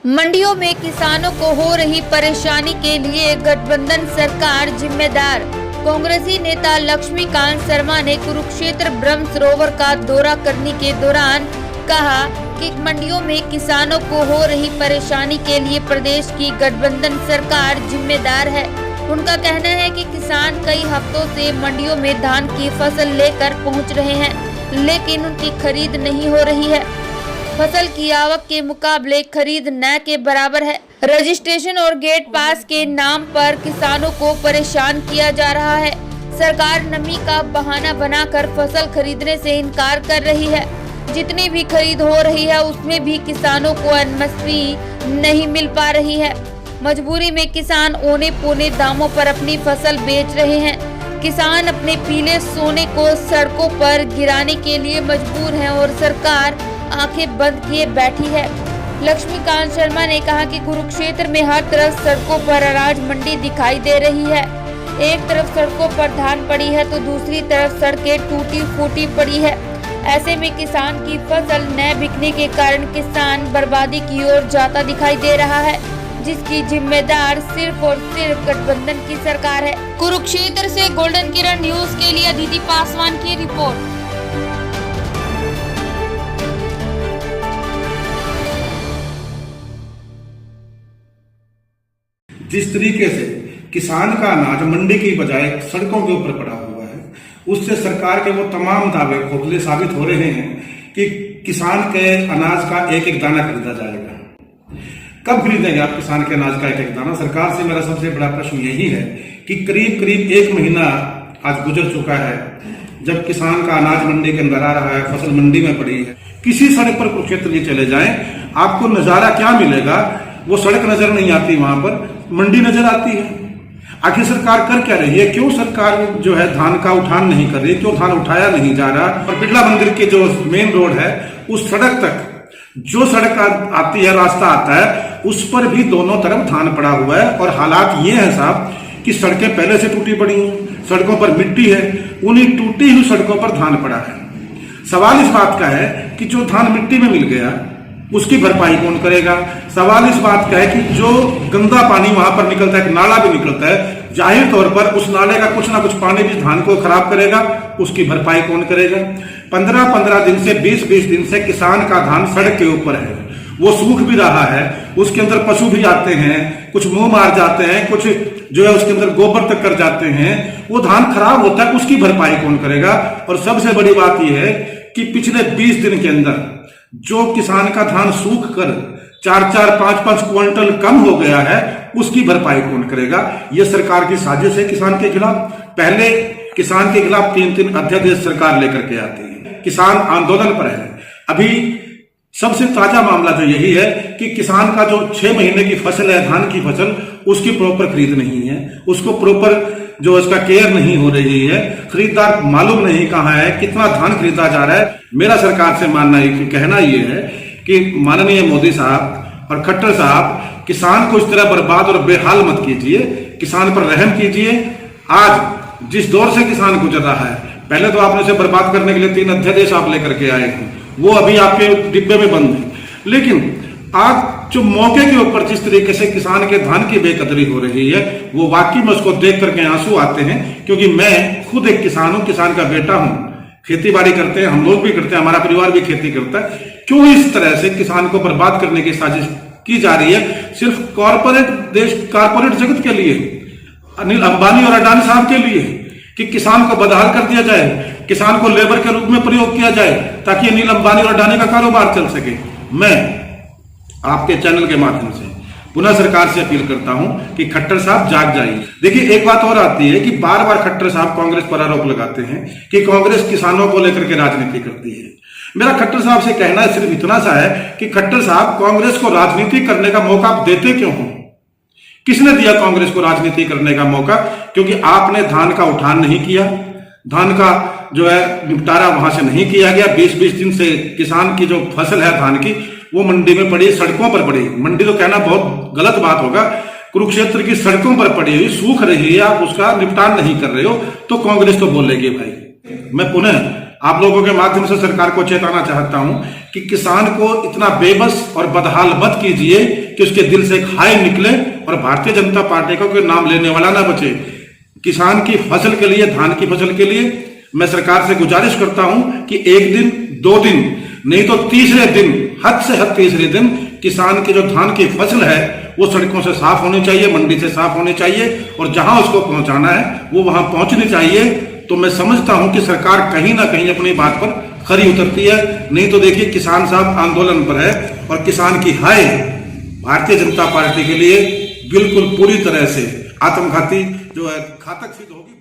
मंडियों में किसानों को हो रही परेशानी के लिए गठबंधन सरकार जिम्मेदार। कांग्रेसी नेता लक्ष्मीकांत शर्मा ने कुरुक्षेत्र ब्रह्म सरोवर का दौरा करने के दौरान कहा कि मंडियों में किसानों को हो रही परेशानी के लिए प्रदेश की गठबंधन सरकार जिम्मेदार है। उनका कहना है कि किसान कई हफ्तों से मंडियों में धान की फसल लेकर पहुंच रहे हैं, लेकिन उनकी खरीद नहीं हो रही है। फसल की आवक के मुकाबले खरीद न के बराबर है। रजिस्ट्रेशन और गेट पास के नाम पर किसानों को परेशान किया जा रहा है। सरकार नमी का बहाना बनाकर फसल खरीदने से इनकार कर रही है। जितनी भी खरीद हो रही है उसमें भी किसानों को एमएसपी नहीं मिल पा रही है। मजबूरी में किसान औने पौने दामों पर अपनी फसल बेच रहे हैं। किसान अपने पीले सोने को सड़कों पर गिराने के लिए मजबूर हैं और सरकार आंखें बंद किए बैठी है। लक्ष्मीकांत शर्मा ने कहा कि कुरुक्षेत्र में हर तरफ सड़कों पर अनाज मंडी दिखाई दे रही है। एक तरफ सड़कों पर धान पड़ी है तो दूसरी तरफ सड़कें टूटी फूटी पड़ी है। ऐसे में किसान की फसल न बिकने के कारण किसान बर्बादी की ओर जाता दिखाई दे रहा है, जिसकी जिम्मेदार सिर्फ और सिर्फ गठबंधन की सरकार है। कुरुक्षेत्र से गोल्डन किरण न्यूज के लिए अदिति पासवान की रिपोर्ट। जिस तरीके से किसान का अनाज मंडी की बजाय सड़कों के ऊपर पड़ा हुआ है, उससे सरकार के वो तमाम दावे खोखले साबित हो रहे हैं कि किसान के अनाज का एक एक दाना खरीदा जाएगा। कब खरीदेंगे आप किसान के अनाज का एक एक दाना? सरकार से मेरा सबसे बड़ा प्रश्न यही है कि करीब करीब 1 महीना आज गुजर चुका है जब किसान का अनाज मंडी के अंदर आ रहा है, फसल मंडी में पड़ी है। किसी सड़क पर कुरुक्षेत्र ये चले जाएं, आपको नजारा क्या मिलेगा? वो सड़क नजर नहीं आती, वहां पर मंडी नजर आती है। आखिर सरकार कर क्या रही है? क्यों सरकार जो है धान का उठान नहीं कर रही? क्यों धान उठाया नहीं जा रहा? और बिरला मंदिर के जो मेन रोड है उस सड़क तक जो सड़क आती है, रास्ता आता है, उस पर भी दोनों तरफ धान पड़ा हुआ है। और हालात ये है साहब कि सड़कें पहले से टूटी पड़ी हैं, सड़कों पर मिट्टी है, उन्हीं टूटी हुई सड़कों पर धान पड़ा है। सवाल इस बात का है कि जो धान मिट्टी में मिल गया उसकी भरपाई कौन करेगा? सवाल इस बात का है कि जो गंदा पानी वहां पर निकलता है, एक नाला भी निकलता है, जाहिर तौर पर उस नाले का कुछ ना कुछ पानी भी धान को खराब करेगा, उसकी भरपाई कौन करेगा? 15-15 दिन से 20-20 दिन से किसान का धान सड़क के ऊपर है, वो सूख भी रहा है, उसके अंदर पशु भी आते हैं, कुछ मुंह मार जाते हैं, कुछ जो है उसके अंदर गोबर तक कर जाते हैं, वो धान खराब होता है, उसकी भरपाई कौन करेगा? और सबसे बड़ी बात यह है कि पिछले 20 दिन के अंदर जो किसान का धान सूख कर 4-4, 5-5 क्विंटल कम हो गया है, उसकी भरपाई कौन करेगा? यह सरकार की साजिश है किसान के खिलाफ। पहले किसान के खिलाफ 3-3 अध्यादेश सरकार लेकर के आती है, किसान आंदोलन पर है। अभी सबसे ताजा मामला तो यही है कि किसान का जो 6 महीने की फसल है, धान की फसल, उसकी प्रॉपर खरीद नहीं है, उसको प्रॉपर जो इसका केयर नहीं हो रही है, खरीदार मालूम नहीं कहाँ है, कितना धान खरीदा जा रहा है। मेरा सरकार से मानना कहना यह है कि माननीय मोदी साहब और खट्टर साहब, किसान को इस तरह बर्बाद और बेहाल मत कीजिए, किसान पर रहम कीजिए। आज जिस दौर से किसान गुजर रहा है, पहले तो आपने उसे बर्बाद करने के लिए 3 अध्यादेश आप लेकर के आए थे, वो अभी आपके डिब्बे में बंद है। लेकिन आज जो मौके के ऊपर जिस तरीके से किसान के धान की बेकदरी हो रही है, वो वाकई में उसको देख करके आंसू आते हैं। क्योंकि मैं खुद एक किसान हूं, किसान का बेटा हूं, खेती बाड़ी करते हैं, हम लोग भी करते हैं, हमारा परिवार भी खेती करता है। क्यों इस तरह से किसान को बर्बाद करने की साजिश की जा रही है? सिर्फ कारपोरेट जगत के लिए, अनिल अंबानी और अडानी साहब के लिए, कि किसान को बदहाल कर दिया जाए, किसान को लेबर के रूप में प्रयोग किया जाए ताकि अनिल अंबानी और अडानी का कारोबार चल सके। मैं आपके चैनल के माध्यम से पुनः सरकार से अपील करता हूं कि खट्टर साहब जाग जाइए। देखिए, एक बात और आती है कि बार बार खट्टर साहब कांग्रेस पर आरोप लगाते हैं कि कांग्रेस किसानों को लेकर के राजनीति करती है। मेरा खट्टर साहब से कहना सिर्फ इतना सा है कि खट्टर साहब, कांग्रेस को राजनीति करने का मौका आप देते क्यों हो? किसने दिया कांग्रेस को राजनीति करने का मौका? क्योंकि आपने धान का उठान नहीं किया, धान का जो है निपटारा वहां से नहीं किया गया। 20-20 दिन से किसान की जो फसल है धान की, वो मंडी में पड़ी, सड़कों पर पड़ी। मंडी तो कहना बहुत गलत बात होगा, कुरुक्षेत्र की सड़कों पर पड़ी हुई सूख रही है, आप उसका निपटान नहीं कर रहे हो तो कांग्रेस तो बोलेगी भाई। मैं पुनः आप लोगों के माध्यम से सरकार को चेताना चाहता हूं कि किसान को इतना बेबस और बदहाल मत कीजिए कि उसके दिल से एक हाय निकले और भारतीय जनता पार्टी का कोई नाम लेने वाला ना बचे। किसान की फसल के लिए, धान की फसल के लिए मैं सरकार से गुजारिश करता हूं कि एक दिन, 2 दिन नहीं तो तीसरे दिन, हद से हद तीसरे दिन किसान की जो धान की फसल है वो सड़कों से साफ होनी चाहिए, मंडी से साफ होनी चाहिए और जहां उसको पहुंचाना है वो वहां पहुंचनी चाहिए। तो मैं समझता हूं कि सरकार कहीं ना कहीं अपनी बात पर खरी उतरती है। नहीं तो देखिए किसान साहब आंदोलन पर है और किसान की हाय भारतीय जनता पार्टी के लिए बिल्कुल पूरी तरह से आत्मघाती जो है, घातक सिद्ध होगी।